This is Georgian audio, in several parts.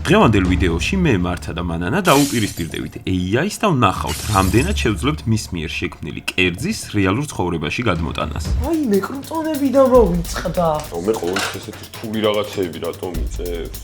დღევანდელ ვიდეოში მე მართა და მანანა დაუპირისპირდებით AI-ს და ვნახავთ, რამდენად შევძლებთ მის მიერ შექმნილი კერძის რეალურ ცხოვრებაში გადმოტანას. აი, მე კრუტონები დამოვიწყდა. მე ყოველთვის ესეთი რთული რაღაცები რატომ მიწევს?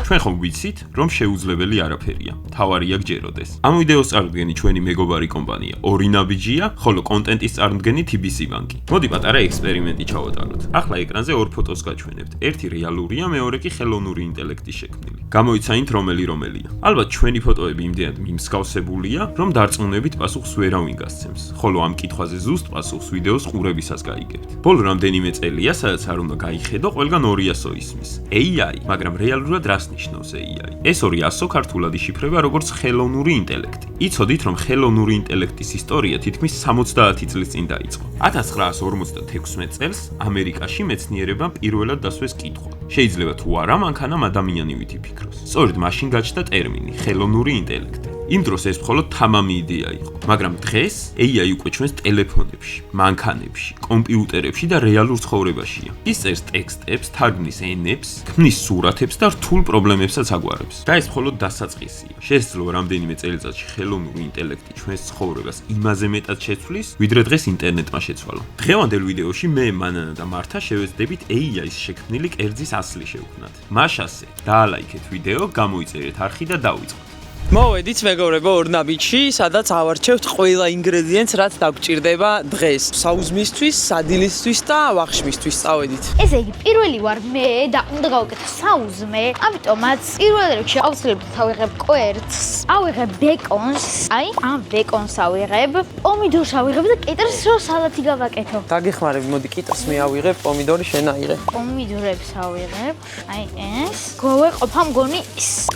ჩვენ ხომ ვიცით, რომ შეუძლებელი არაფერია. თავარია გჯეროდეს. ამ ვიდეოს წარდგენი ჩვენი მეგობარი კომპანია ორინაბიჯია, ხოლო კონტენტის წარდგენი TBC ბანკი. მოდი პატარა ექსპერიმენტი ჩავატაროთ. ახლა ეკრანზე ორ ფოტოს გაჩვენებთ. ერთი რეალურია, მეორე კი ხელოვნური ინტელექტის შექმნილი. გამოიცანით რომელია. ალბათ ჩვენი ფოტოები იმდენად მიმსგავსებულია, რომ დარწმუნებით პასუხს ვერავინ გასცემს. ხოლო ამ კითხვაზე ზუსტ პასუხს ვიდეოს ყურებისას გაიგებთ. ბოლო რამდენიმე წელია, სადაც არ უნდა გაიხედო, ყველგან 200 ისმის. AI, მაგრამ რეალურად რას ნიშნავს AI? ეს 200 ქართულად იშიფრება როგორც ხელოვნური ინტელექტი. იცოდით, რომ ხელოვნური ინტელექტის ისტორია თითქმის 70 წლის წინ დაიწყო. 1956 წელს ამერიკაში მეცნიერებმა პირველად დასვეს კითხვა. შეიძლება თუ არა მანქანამ ადამიანი ვითიფიქროს. სწორედ მაშინ გაჩნდა ტერმინი ხელოვნური ინტელექტი. იმ დროს ეს მხოლოდ თამამი იდეა იყო, მაგრამ დღეს AI უკვე ჩვენს ტელეფონებში, მანქანებში, კომპიუტერებში და რეალურ ცხოვრებაშია. ის წერს ტექსტებს, თარგმნის ენებს, ქმნის სურათებს და რთულ პრობლემებსაც აგვარებს. და ეს მხოლოდ დასაწყისია. შესაძლოა რამდენიმე წელიწადში ხელოვნური ინტელექტი ჩვენს ცხოვრებას იმაზე მეტად შეცვლის, ვიდრე დღეს ინტერნეტმა შეცვალა. დღევანდელ ვიდეოში მე, მანანა და მართა შევეცდებით AI-ს შექმნილი კერძის ასლი შევქმნათ. მაშასე, დაალაიქეთ ვიდეო, გამოიწერეთ არხი და დავიწყოთ. მოვედით მეგობრებო ორნაბიჯში, სადაც ავარჩევთ ყველა ინგრედიენტს, რაც დაგვჭირდება დღეს. საუზმისთვის, სადილისთვის და ვახშმისთვის. წავედით. ესე იგი, პირველი ვარ მე და უნდა გავაკეთო საუზმე, ამიტომაც პირველ რიგში აუცილებლად ავიღებ კვერცხს, ავიღებ ბეკონს, აი, ამ ბეკონს ავიღებ, პომიდორს ავიღებ და კიტრს რო სალათი გავაკეთო. დაგეხმარები, მოდი კიტრს მე ავიღებ, პომიდორი შენ აიღე. პომიდორებს ავიღებ, აი ეს. გავეყოფა მგონი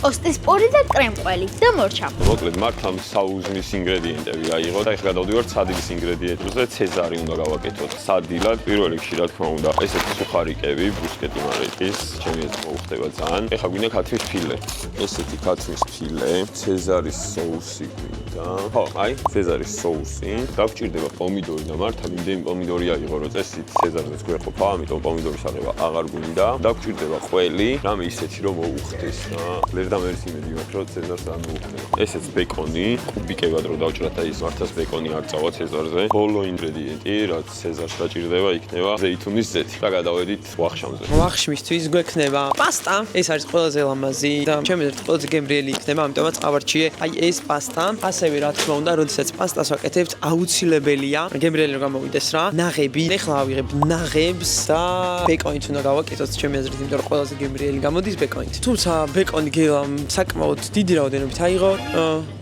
ტოსტის პური და კრემყველი. და მორჩა. მოკლედ მართლა საუზმის ინგრედიენტები აიღო და ეხლა გადავდივართ სადილის ინგრედიენტებზე. ცეზარი უნდა გავაკეთოთ სადილად. პირველ რიგში რა თქმა უნდა, ესეთი სუხარიკები, ბრუსკეტი მარიკის, ჩემი ეს მოუხდება ძალიან. ეხლა გვინდა ქათმის ფილე. ესეთი ქათმის ფილე, ცეზარის соуსი გვინდა. ხო, აი, ცეზარის соуსი. დაგვჭირდება პომიდორი და მართლა იმდენი პომიდორი აიღო, რომ წესით ცეზარზეც გვეყოფა, ამიტომ პომიდორის აღება აღარ გვინდა. დაგვჭირდება ყველი, რამე ისეთი რომ მოუხდეს რა. ლერდამერის იმედი მაქვს, რომ ცეზარს არ ესეც ბეკონი, კუბიკებად რო დავჭრათ და ის მართლაც ბეკონი არ წავა ცეზარზე. ბოლო ინგრედიენტი, რაც ცეზარს დაჭირდება, იქნება ზეითუნის ზეთი. და გადავედით ვახშამზე. ვახშმისთვის გვექნება პასტა. ეს არის ყველაზე ლამაზი და ჩემი ერთ ყველაზე გემრიელი იქნება, ამიტომაც ავარჩიე აი ეს პასტა. ასევე რა თქმა უნდა, როდესაც პასტას ვაკეთებთ, აუცილებელია გემრიელი რომ გამოვიდეს რა. ნაღები. ეხლა ავიღებ ნაღებს და ბეკონით უნდა გავაკეთოთ ჩემი აზრით, იმიტომ რომ ყველაზე გემრიელი გამოდის ბეკონით. თუმცა ბეკონი გელამ საკმაოდ დიდი რაოდენობით აიღო,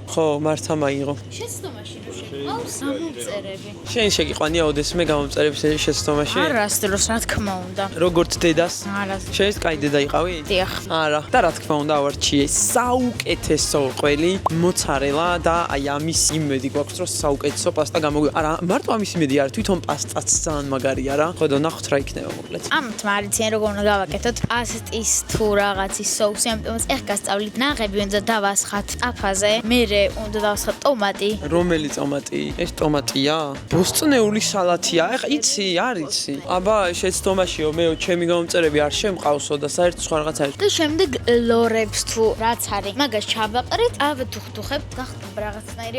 ხო, მართა მაიღო. შეცდომაში რო შეყავს გამომწერები. შენ შეგიყვანია ოდესმე გამომწერების შეცდომაში? არა, ასდროს რა თქმა უნდა. როგორც დედას? არა. შენ კაი დედა იყავი? დიახ. არა. და რა თქმა უნდა ავარჩიე საუკეთესო ყველი, მოცარელა და აი ამის იმედი გვაქვს, რომ საუკეთესო პასტა გამოგვი. არა, მარტო ამის იმედი არ, თვითონ პასტაც ძალიან მაგარია რა. ხო და ნახოთ რა იქნება მოკლედ. ამით მარიციან როგორ უნდა გავაკეთოთ პასტის თუ რაღაცის соуსი, ამიტომაც ეხ გასწავლით ნაღები უნდა დავასხათ აფაზე, მერე უნდა დავასხათ ტომატი. რომელი ტომატი? ეს ტომატია? ბოსტნეული სალათია. ეხა იცი, არ იცი. აბა შეცდომაშიო, მეო ჩემი გამომწერები არ შემყავსო და საერთოდ სხვა რაღაც არის. და შემდეგ ლორებს თუ რაც არის, მაგას ჩავაყრით, ავეთუხთუხებთ, გახდება რაღაცნაირი.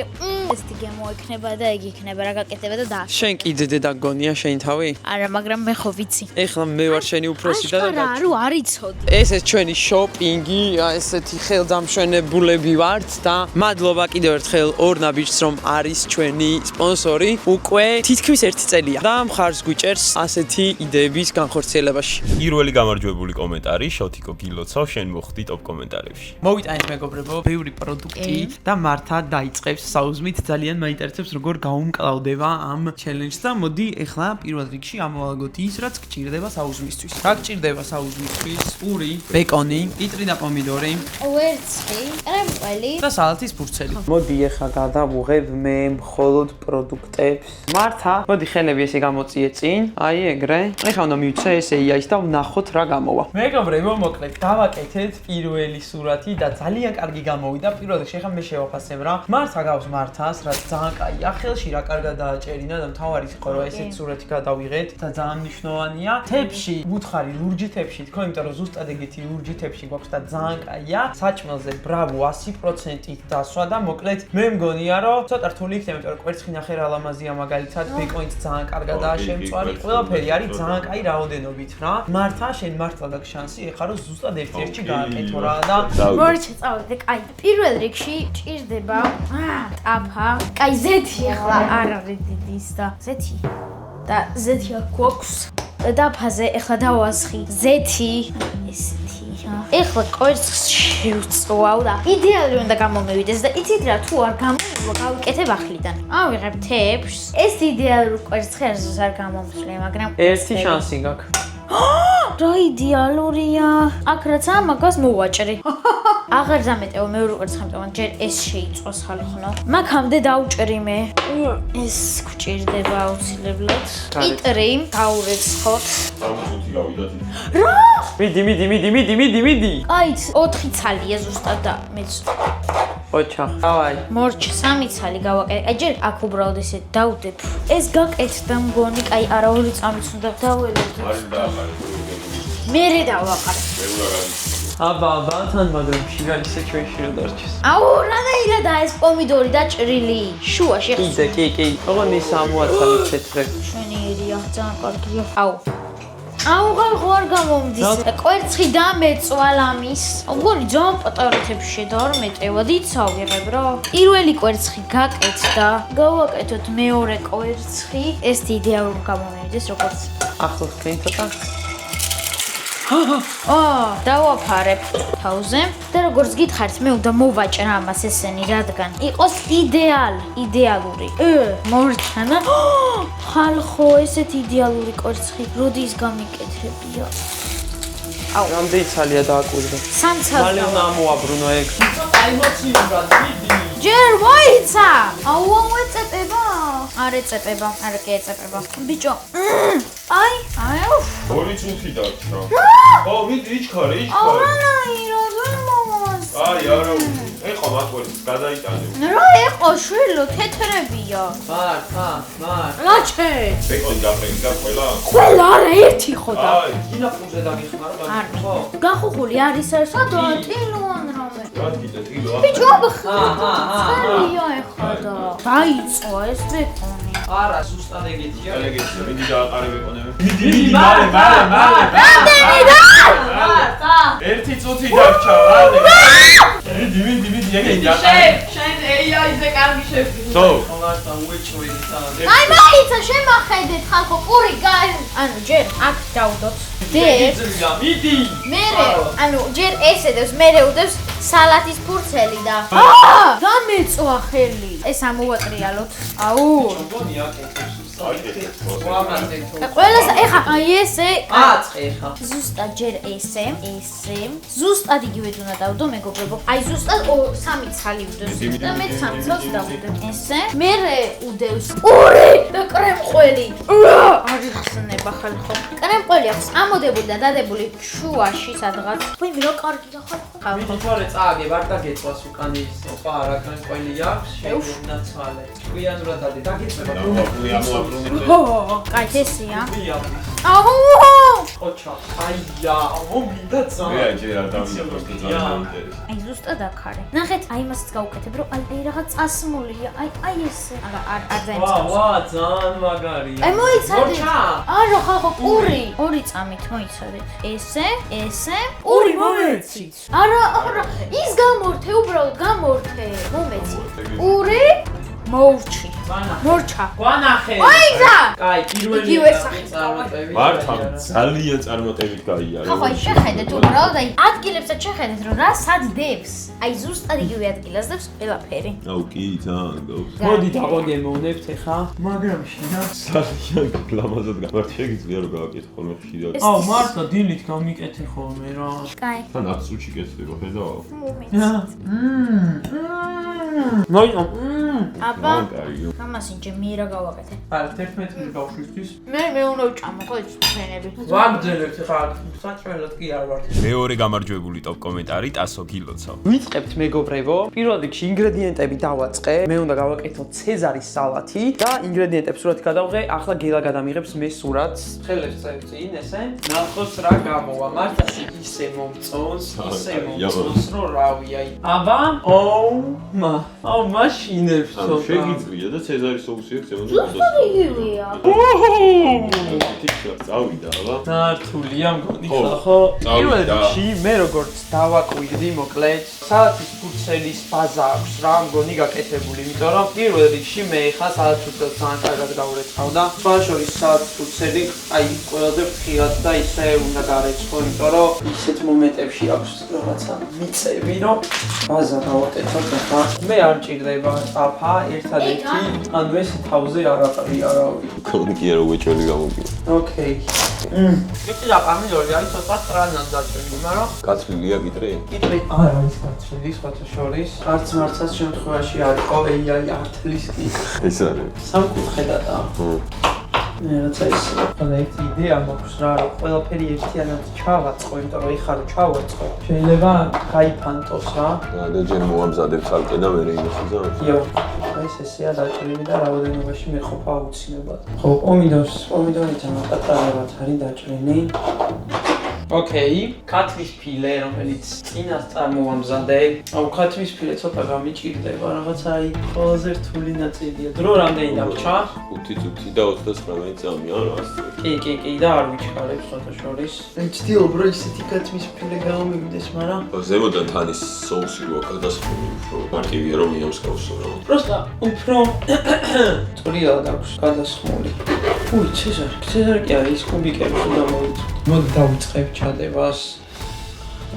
ესეთი გემო იქნება და იგი იქნება რა გაკეთება და და. შენ კიდე დედა გონია შენი თავი? არა, მაგრამ მე ხო ვიცი. ეხლა მე ვარ შენი უფროსი და რა არ იცოდ. ეს ჩვენი შოპინგი, ესეთი ხელდამშვენებულები ვართ და მადლობა კიდევ ერთხელ ორნაბიჯს რომ არის ჩვენი სპონსორი. უკვე თითქმის 1 წელია და მხარს გვიჭერს ასეთი იდეების განხორციელებაში. პირველი გამარჯვებული კომენტარი შოთიკო გილოცავ, შენ მოხდი ტოპ კომენტარებში. მოვიტანეთ მეგობრებო, ბევრი პროდუქტი და მართა დაიწყებს საუზმით. ძალიან მაინტერესებს როგორ გაუმკლავდება ამ ჩელენჯს და მოდი ეხლა პირველ რიგში ამოვალგოთ ის, რაც გჭირდება საუზმისთვის. რა გჭირდება საუზმისთვის? პური, ბეკონი, კიტრი და პომიდორი, ვერცხლი, კრემყველი და სალათის ფურცელი. მოდი ეხლა გადავუღებ მე მხოლოდ ველოდ პროდუქტებს. მართა, მოდი ხელები ესე გამოწიე წინ. აი ეგრე. ეხლა უნდა მივცე ესე IA-ის და ვნახოთ რა გამოვა. მეგობრებო, მოკლედ დავაკეთეთ პირველი სურათი და ძალიან კარგი გამოვიდა. პირველ რიგში ეხლა მე შევაფასებ რა. მართა გავს მართას, რაც ძალიან კაია. ხელში რა კარგად დააჭერინა და მთავარი იყო რომ ესეთ სურათი გადავიღეთ და ძალიან მნიშვნელოვანია. თებში უთხარი ლურჯი თებში თქო, იმიტომ რომ ზუსტად ეგეთი ლურჯი თებში გვაქვს და ძალიან კაია. საჭმელზე ბრავო 100%-ით დასვა და მოკლედ მე მგონია რომ ცოტა რთული იქნება, იმიტომ რომ კვერცხი ნახე რა ლამაზია მაგალითად, ბეკონიც ძალიან კარგადაა შემწვარი, ყველაფერი არის ძალიან კაი რაოდენობით რა. მართა, შენ მართლა გაქვს შანსი, ეხლა რომ ზუსტად ერთ-ერთში გააკეთო რა და მორჩა წავიდე, კაი. პირველ რიგში ჭირდება ტაფა. კაი, ზეთი ახლა არ არის დიდის და ზეთი. და ზეთი აქ გვაქვს. დაფაზე ახლა დავასხი. ზეთი, ესეთი. ეხლა კვერცხს შევწვავ და იდეალური უნდა გამომივიდეს და იცით რა, თუ არ გამოვა, გავიკეთებ ახლიდან. ავიღებ თეფშს. ეს იდეალური კვერცხი არ გამომწვე, მაგრამ ერთი შანსი გაქვს. რა იდეალურია. აქ რაც ამაგას მოვაჭრი. აღარ დამეტევა მეორე კვერცხამდე, ჯერ ეს შეიწვას ხალხო. მაგამდე დავჭრი მე. ეს გვჭირდება აუცილებლად. კიტრი გაურეცხოთ. რა? მიდი. აი, 4 ცალია ზუსტად და მეც. ოჩა. დავაი. მორჩი 3 ცალი გავაკეთე. აი, ჯერ აქ უბრალოდ ესე დავდებ. ეს გაკეთდა მგონი, აი, არა 2 წამიც უნდა დაველოდოთ. მერე დავაყარე. აბა, თან მაგრამ შიგან ისე ჩვენში რა დარჩეს. აუ, რანაირად ეს პომიდორი და ჭრილი. შუაში ხს. კი. ოღონდ ის ამოაცალე თეთრე. შვენიერია, ძალიან კარგია. აუ. აუ, ხო არ გამომდის. კვერცხი დამეწვა ლამის. მგონი ძალიან პატარა თებში შედავარ მეტევა, დიცავიღებ რა. პირველი კვერცხი გაკეთდა. გავაკეთოთ მეორე კვერცხი. ეს იდეალურად გამომივიდეს როგორც. ახლოს ხენ ცოტა. დავაფარებ თავზე და როგორც გითხარით, მე უნდა მოვაჭრა ამას ესენი, რადგან იყოს იდეალური. მორჩანა. ხალხო, ესეთი იდეალური კვერცხი, როდის გამიკეთებია? აუ, რამდენი ცალია დააკვირდა? 3 ცალი. მალე უნდა ამოაბრუნო ეგ. ცოტა ემოციურად დიდი. ჯერ მოიცა. აუ, ეწეპება? არ ეწეპება, არ კი ეწეპება. ბიჭო. აი. ორი წუთი დარჩა. ო, მიდი იჩქარე. არანაირად ვერ მოვას. აი, არა. ეხლა მაკვერცხს გადაიტანე. რა ეყო შვილო, თეთრებია. მართა. რაჩე? ბეკონი გაფრენდა ყველა? ყველა არა ერთი ხო და. აი, კინაპურზე დაგიხმარო, არ ხო? გახუხული არის საერთოდ ტილოან რამე. რა გიტე ტილო? ბიჭო, ხალია ეხლა და. დაიწყო ეს ბეკონი. არა, ზუსტად ეგეთია. ეგეთია, მიდი დააყარე ბეკონები. მიდი, მალე. რამდენი და? მართა. ერთი წუთი დარჩა, მალე. მიდი, ეგეთი დააყარე. შენ AI-ზე კარგი შეფიქრე. თო. მართა, უეჭველი თან. აი მაიცა შემახედეთ ხალხო, პური გაი. ანუ ჯერ აქ დავდოთ. მიდი. მერე, ანუ ჯერ ესე დევს, მერე უდევს სალათის ფურცელი და. დამეწვა ხელი. ეს ამოვატრიალოთ. აუ. მგონი აკეთებს. აკეთებს. ყველას ეხა აი ესე. აწყე ხა. ზუსტად ჯერ ესე. ზუსტად იგივე უნდა დავდო მეგობრებო. აი ზუსტად 3 ცალი უდევს და მე 3 ცალს დავდებ. ესე. მერე უდევს პური და კრემყველი. არ იხსნება ხალხო. კრემყველი აქვს ამოდებული და დადებული შუაში სადღაც. ვაი რა კარგია ხალხო. მითვალე წააგებ, არ დაგეწვას უკან ის. ოპა, რა კრემყველი აქვს, შეგვიძლია ცვალე. ჭკვიანურად დადი, დაგეწება. კაი ესეა. აუ! აუ! ოჩა, აია, მინდა ძალიან. მე ჯერ არ დავიწყო ძალიან ინტერესს. აი ზუსტად აქ არის. ნახეთ, აი იმასაც გავუკეთებ, რომ აი რაღაც წასმულია. აი ესე. არა, არ დაემწყოს. ვა, ძალიან მაგარია. აი მოიცადეთ. მოჩა. არა, ხალხო, პური. 2 წამით მოიცადეთ. ესე. პური მომეცი. არა, ის გამორთე, უბრალოდ გამორთე. მომეცი. პური მოვჩი. მორჩა. გვანახე. აიცა. კაი, პირველი იგივე სახით წარმატებით. მართლა ძალიან წარმატებით გაიარა. ხო, აი შეხედეთ უბრალოდ, აი ადგილებსაც შეხედეთ, რომ რა სად დევს. აი ზუსტად იგივე ადგილას დევს ყველაფერი. აუ კი, ძალიან გავს. მოდი დავაგემოვნებთ ახლა, მაგრამ შიდა. ძალიან ლამაზად გამართ შეგიძლია რომ გავაკეთო ხოლმე ხშირი. აუ, მართლა დილით გამიკეთე ხოლმე რა. კაი. თან 10 წუთში კეთდება, ხედავ? მომეცი. მოიო. აბა აბა კაიო. ამასინჯე მე რა გავაკეთე არა 11 ბავშვისთვის მე უნდა ვჭამო ხო ეს ფრენები ვაგძელებთ ხა საჭმელად კი არ ვარ მეორე გამარჯვებული ტოპ კომენტარი ტასო გილოცო. ვიწყებთ მეგობრებო პირველ რიგში ინგრედიენტები დავაწყე მე უნდა გავაკეთო ცეზარის სალათი და ინგრედიენტებს სურათი გადავღე ახლა გელა გადამიღებს მე სურათს ხელებს წევწინ ესე ნახოს რა გამოვა მართლა ისე მომწონს რომ რავი აი აბა აუ მაშინებს შეგიძლია და ცეზარის სოუსი აქვს ემონო იგივეა წავიდა აბა ნართულია მგონი ხო პირველ რიგში მე როგორც დავაკვირდი მოკლედ სალათის ფურცელის ბაზა აქვს რა მგონი გაკეთებული იმიტომ რომ პირველ რიგში მე ხა სალათის ფურცელს ძალიან კარგად გავურეცხავ და შუაშორის სალათის ფურცელი აი ყველაზე ფრთხილად და ისე უნდა გარეცხო იმიტომ რომ ისეთ მომენტებში აქვს რაღაცა მიწები რომ ბაზა გავაკეთოთ ხა მე არ მჭირდება წაფა ერთადერთი ანუ ეს თავზე არავი კონკი არა უეჭველი გამოგივა ოკეი ეს და პამიდორი არის ცოტა სტრანად დაჭრილი მაგრამ გაცლილია კიტრი კიტრი არა ის გაცლილი სხვათა შორის არც მარცას შემთხვევაში არ იყო AI ართლის კი ეს არის სამკუთხედადაა რაცა ის პროექტი იდეა მაქვს რა რომ ყველაფერი ერთიანად ჩავაწყო იმიტომ რომ ეხლა ჩავაწყო შეიძლება გაიფანტოს რა და ჯერ მოამზადებ ცალკე და მე რეინოსიზა იო ეს ესეა დაჭრილი და რაოდენობაში მეყოფა აუცილებლად ხო პომიდორითან პატარებად არის დაჭრილი ოკეი, ქათმის ფილე, რომელიც წინას წარმოვამზადე. აუ, ქათმის ფილე ცოტა გამიჭირდება, რაღაცა აი ყველაზე რთული ნაწილია. დრო რამდენი დაგჭა? 5 წუთი და 39 წამი არა ასე. კი და არ ვიჩქარებ სხვათა შორის. ვცდილობ რომ ისეთი ქათმის ფილე გამომივიდეს, მაგრამ ზემოდან თან ის სოუსი როა გადასხმული უფრო მარტივია რომ მიამსკავსო რა. პროსტა უფრო წვრილად აქვს გადასხმული. უი, ცეზარი კი არის კუბიკები უნდა მოვიწვი. მოდი დავიწყებ ჩადებას.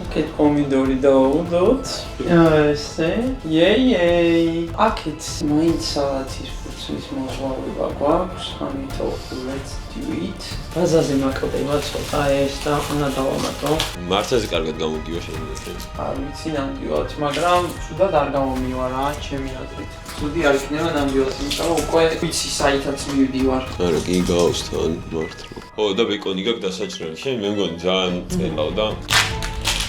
აქეთ პომიდორი დავუდოთ. ესე. იეი. აქეთ მაინც სალათის ფურცლის მოძრაობა გვაქვს. ამიტომ let's do it. ბაზაზე მაკლდება ცოტა ეს და უნდა დავამატო. მარცაზე კარგად გამოდივა შეიძლება. არ ვიცი ნამდვილად, მაგრამ ცუდად არ გამომივა რა, ჩემი აზრით. ცუდი არ იქნება ნამდვილად, იმიტომ რომ უკვე ვიცი საითაც მივდივარ. არა, კი გავს თან მართლა. ხო, და ბეკონი გაქვს დასაჭრელი. შენ მე მგონი ძალიან წელავ და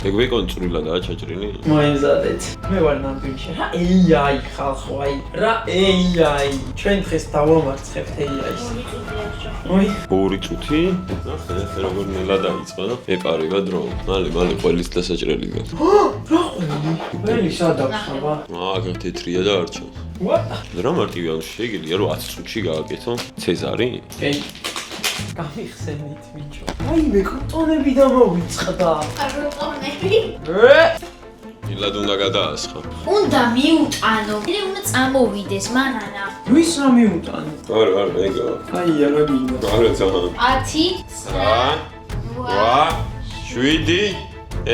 ეგ ბეკონი წვრილადაა ჩაჭრილი? მოემზადეთ. მე ვარ ნამდვილში. რა AI ხალხო, აი, რა AI. ჩვენ დღეს დავამარცხებთ AI-ს. ოი, 2 წუთი. ნახე, როგორ ნელა დაიწყო და ეპარება დრო. მალე ყველის დასაჭრელი გაქვს. რა ყველი? ველი სადაქვს აბა? აქ თეთრია და არ ჩანს. What? რა მარტივია, შეგიძლია რომ 10 წუთში გააკეთო ცეზარი? ოკეი. გამიხსენით მიჩო. აი მე კონტონები დამოვიწყდა. კაროტონები მილად უნდა გადაასხა. უნდა მიუტანო მე უნდა წამოვიდეს მანანა ვის რა მიუტანო? არა, ეგა. აი არა გინდა. არა ძალიან. 10 9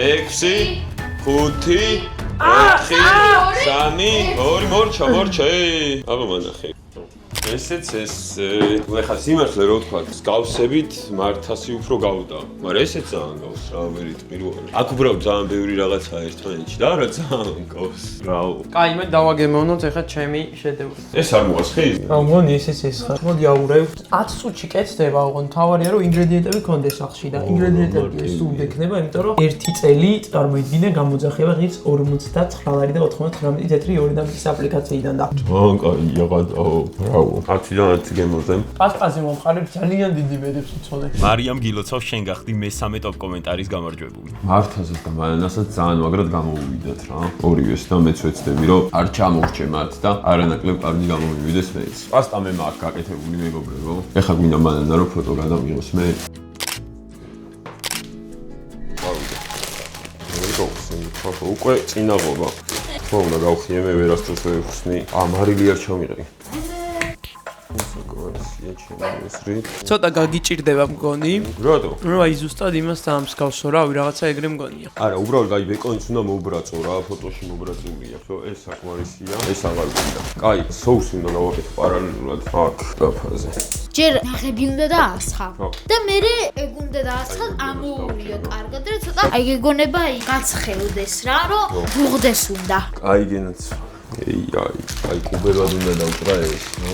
8 7 6 5 4 3 2 მორჩა. აბა მანახე. ესეც ეს ეხლა სიმართლე რო ვთქვა, გავსებით მართასი უფრო გავდა, მაგრამ ესეც ძალიან გავს რა, ვერით პირველი. აქ უბრალოდ ძალიან ბევრი რაღაცა ერთმანეთში და არა ძალიან გავს. რაო. კაი, მე დავაგემოვნოთ ეხლა ჩემი შედევრი. ეს არ მოასხი? აუ მგონი ეს ხარ. მოდი აურევ. 10 წუთში კეთდება, ოღონდ თავარია რომ ინგრედიენტები გქონდეს სახში და ინგრედიენტები ეს უნდა იქნება, იმიტომ რომ 1 წელი წარმოიდგინე გამოძახება ღირს 49 ლარი და 99 თეთრი 2 დამის აპლიკაციიდან და. ძალიან კაია გადაო, ბრავო. 10-დან 10 გემოზე. პასპაზე მომყარებ ძალიან დიდი ბედებს უწოდე. მარიამ გილოცავ შენ გახდი მესამე ტოპ კომენტარის გამარჯვებული. მართასაც და მალენასაც ძალიან მაგრად გამოვივიდათ რა. ორივეს და მეც ვეცდები რომ არ ჩამოვრჩე მათ და არანაკლებ კარგი გამოვივიდეს მეც. პასტა მე მაგ გაკეთებული მეგობრებო. ეხლა გვინდა მალენა რომ ფოტო გადამიღოს მე. ხო, უკვე წინაღობა. ხო, უნდა გავხიე მე ვერასდროს ვერ ვხსნი. მარილი არ ჩამიღე. ცოტა გაგიჭირდება მგონი. რატო? რომ აი ზუსტად იმას დაამსგავსო რავი, რაღაცა ეგრე მგონია. არა, უბრალოდ აი ბეკონიც უნდა მოუბრაწო რა, ფოტოში მოუბრაწულია. ხო, ეს საკმარისია. ეს აღარ გვინდა. კაი, სოუსი უნდა გავაკეთო პარალელურად აქ დაფაზე. ჯერ ნახები უნდა დაასხა და მე ეგ უნდა დაასხა ამოურიო კარგად და ცოტა აი გეგონება აი გაცხელდეს რა რომ ბუღდეს უნდა აი გენაც აი კუბებად უნდა დავკრა ეს, ნო?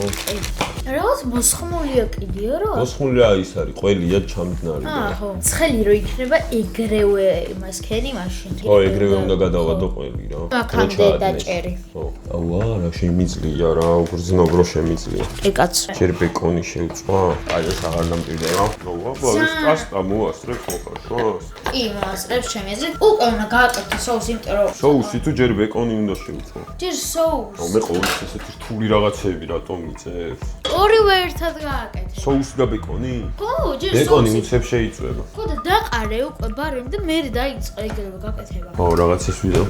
რაღაც მოსხმულია კიდეო რა? მოსხმულია ის არის, ყველია ჩამძნარი. ხო. ცხელი რო იქნება ეგრევე იმას ქენი მაშინ. ხო, ეგრევე უნდა გადავადო ყველი რა. აქამდე დაჭერი. ხო. აუა, რა შემიძლია რა, უგრძნობ რო შემიძლია. ეკაც. ჯერ ბეკონი შევწვა. აი ეს აღარ დამტირდება. აუა, ეს პასტა მოასწრებ მოხარშოს. კი, მოასწრებს ჩემი აზრით. უკვე უნდა გააკეთო სოუსი, იმიტომ რომ სოუსი თუ ჯერ ბეკონი უნდა შევწვა. ჯერ სოუსი. მე ყოველთვის ესეთი რთული რაღაცები რატომ მიწევს? ორივე ერთად გააკეთე. სოუსი და ბეკონი? ხო, ჯერ ბეკონი სოუსი. უცებ შეიწვება. ხო და დაყარე უკვე ბარემ და მე დაიწყე ეგრევე გაკეთება. ო, რაღაცას ვიდა.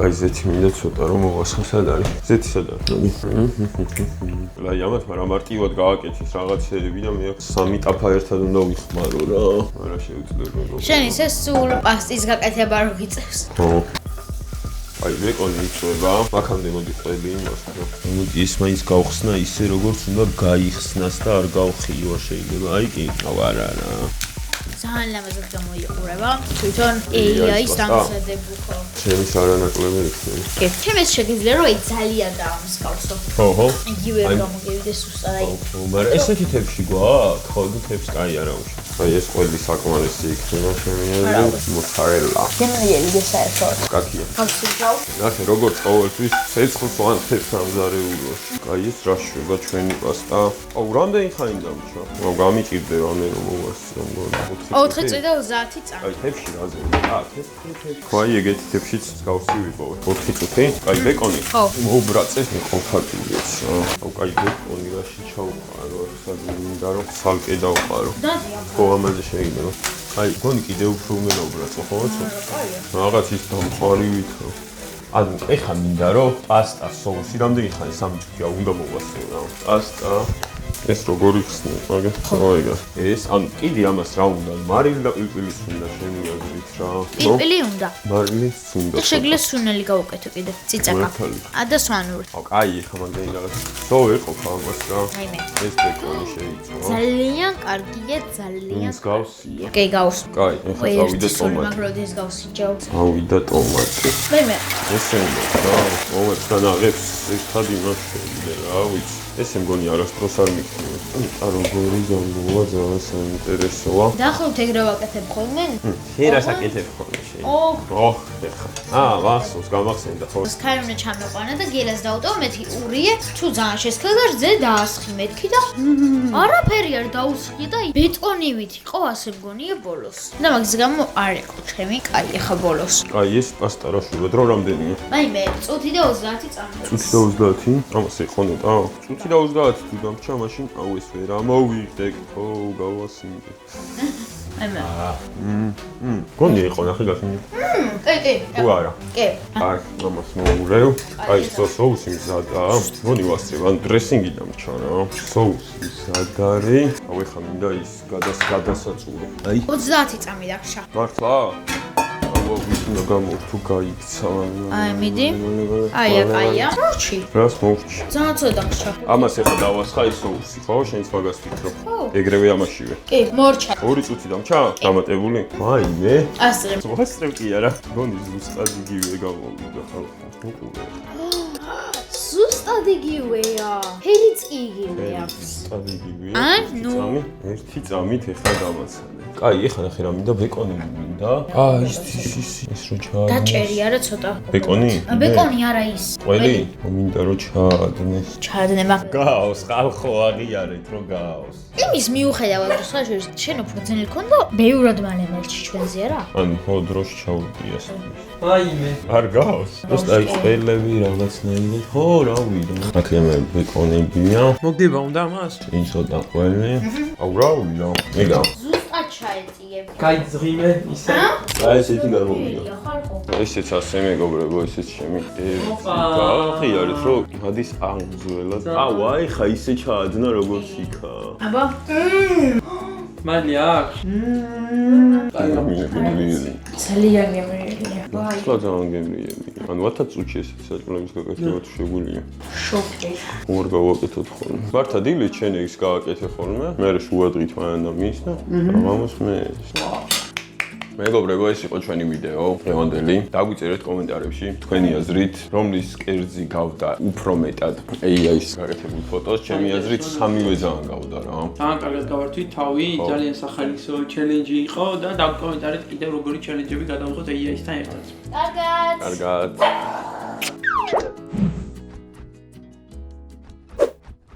აი ზეთი მინდა ცოტა რომ მოვასხო, სად არის? ზეთი სად არის? აი ამათ მაგრამ მარტივად გააკეთეს რაღაცები და მე სამი ტაფა ერთად უნდა ვიხმარო რა. არა შეუძლია. შენ ისე სულ პასტის გაკეთება რო გიწევს. ხო. აი ბეკონი იწვება, აქამდე მოდი ყველი იმას და მოდი ის მაინც გავხსნა ისე როგორც უნდა გაიხსნას და არ გავხიო შეიძლება. აი კი, არა. ძალიან ლამაზად გამოიყურება. თვითონ AI-ის დამზადებულ ხო. ჩემს არანაკლები იქნება. კი, ჩემს შეგიძლია რომ აი ძალიან დაამსგავსო. ხო. იგივე გამოგივიდეს უბრალოდ აი. ხო, მაგრამ ესეთი თებში გვაქვს, ხო, თებს კაი არა უშ. აი ეს ყველი საკმარისი იქნება შემიძლია. მოცარელა. გემრიელი გესაერთოდ. კაკია. გავსიჯავ. ნახე, როგორც ყოველთვის ცეცხლს ვანთებს ამზარეულოს. კაი ეს რა შვება ჩვენი პასტა. აუ, რამდენი ხანი დამჭა? აუ, გამიჭირდება მე რომ მოვასწრო მგონი. 4 წელი და 30 წამი. აი თებში რაზე? თებში. ხო, აი ეგეთი თებშიც გავსი ვიყო. 4 წუთი. კაი ბეკონი. ხო. მოუბრაწეს მიყოლხატიებს. აუ, კაი ბეკონი რაში ჩავყარო, საერთოდ რომ სალკე დავყარო. დადიან. ხო, ამაზე შეიძლება. აი, გონი კიდე უფრო უნდა დავუბრაწო, ხო? რაღაც ის დამყარივით. ანუ ეხა მინდა რომ პასტა სოუსი რამდენი ხანი 3 წუთია უნდა მოვასწრო რა. პასტა ეს როგორი ხსნი, მაგა? ხო, ეგა. ეს ანუ კიდე ამას რა უნდა? მარილი და პილპილის უნდა შემიაზრით რა. პილპილი უნდა. მარილიც უნდა. და შეგიძლია სუნელი გავუკეთო კიდე. ციცაკა. და სვანური. აუ, კაი, ეხა მაგდენი რაღაც. სო ეყოფა ამას რა. აი მე. ეს ბეკონი შეიწვა. ძალიან კარგია, ძალიან. გავსია. კი, გავს. კაი, ეხა წავიდა ტომატი. მაგროდის გავსიჯავ. ავიდა ტომატი. მე. ესე უნდა რა, მომეცან აღებს ერთად იმას შეიძლება რა ვიცი. ესე მგონი არასდროს არ მიქნება. ა როგორი გამოვა ძალიან საინტერესოა. დაახლოებით ეგრე ვაკეთებ ხოლმე. ხერას აკეთებ ხოლმე შენ. ოხ, ეხა. ვასოს გამახსენდა ხო? სკაი უნდა ჩამეყვანა და გელას დავტოვო, მეთქი ურიე, თუ ძალიან შესქედა რძე დაასხი მეთქი და არაფერი არ დაუსხი და ბეტონივით იყო ასე მგონია ბოლოს. და მაგის გამო არ იყო ჩემი კაი ახლა ბოლოს. აი ეს პასტა რა შვება, დრო რამდენია? აი მე წუთი და 30 წამი. წუთი და 30? ამას ეყონოდა? წუთი და 30 თუ დამჭა მაშინ აუ ეს ვერ ამოვიღდე, ხო, გავასინდე. აი მე. გონი იყო ნახე გასინი. კი. თუ არა? კი. აი, ამას მოურევ. აი, სოუსი მზადა. გონი ვასწრებ, ან დრესინგი დამჭა რა. სოუსი მზად არის. აუ ეხა მინდა ის გადასაწური. აი, 30 წამი დაგშა. მართლა? აუ, ვისნა გამოვთუ გაიქცა. აი მიდი. აია. როჩი. რას მოვჭი? ძალიან ცოტა დაგშა. ამას ეხა დავასხა ის სოუსი, ხო? შენც მაგას ვფიქრო. ეგრევე ამაშივე. კი, მორჩა. 2 წუთი დამჭა? დამატებული? მაიმე. ასწრებ. ვასწრებ კი არა. გონი ზუსტად იგივე გამოვიდა ხალხი. უყურე. ზუსტად იგივეა. ფერიც იგივე აქვს. ზუსტად იგივეა. ანუ? ერთი წამით ეხლა დამაცადე. კაი, ეხლა ნახე რა მინდა ბეკონი მინდა. ის რო ჩაადნეს. დაჭერი არა ცოტა. ბეკონი? ბეკონი არა ის. ყველი? მინდა რომ ჩაადნეს. ჩაადნება. გაავს, ხალხო აღიარეთ რომ გაავს. იმის მიუხედავად რომ სხვაშორის შენ უფრო ძნელი ქონდა, ბევრად მალე მერჩი ჩვენზე არა? ანუ ხო დროში ჩაუდი ასე. აიმე. არ გაავს. просто აი ყველები რაღაცნაირად. ხო, რა ვიდა. აქ მე ბეკონებია. მოგდება უნდა მას? ის ცოტა ყველი. აუ რა ვიდა. მე გაქვს. ზუსტად ჩაეწიებ. გაიძღიმე ისე. აი ესეთი გამოვიდა. ხალხო. ესეც ასე მეგობრებო, ესეც გაახიარეთ რომ გადის ამძველად. აუ აი ხა ისე ჩაადნა როგორც იქა. აბა. მალი აქვს. ძალიან გემრიელია. ვაი. ძალიან გემრიელი. ანუ 1000 წუთში ესეთი საჭმელების გაკეთება თუ შეგვიძლია. შოკი. ხوار გავაკეთოთ ხოლმე. მართლა დილით შენ ის გააკეთე ხოლმე. მე შუადღით მანდა მის და ამას მე. მეგობრებო, ეს იყო ჩვენი ვიდეო დღევანდელი. დაგვიწერეთ კომენტარებში თქვენი აზრით, რომლის კერძი გავდა უფრო მეტად AI-ის გაკეთებულ ფოტოს. ჩემი აზრით, სამივე ძალიან გავდა რა. ძალიან კარგად გავართვით თავი, ძალიან სახალისო ჩელენჯი იყო და დავკომენტარეთ კიდევ როგორი ჩელენჯები გადავიღოთ AI-სთან ერთად. კარგად. კარგად.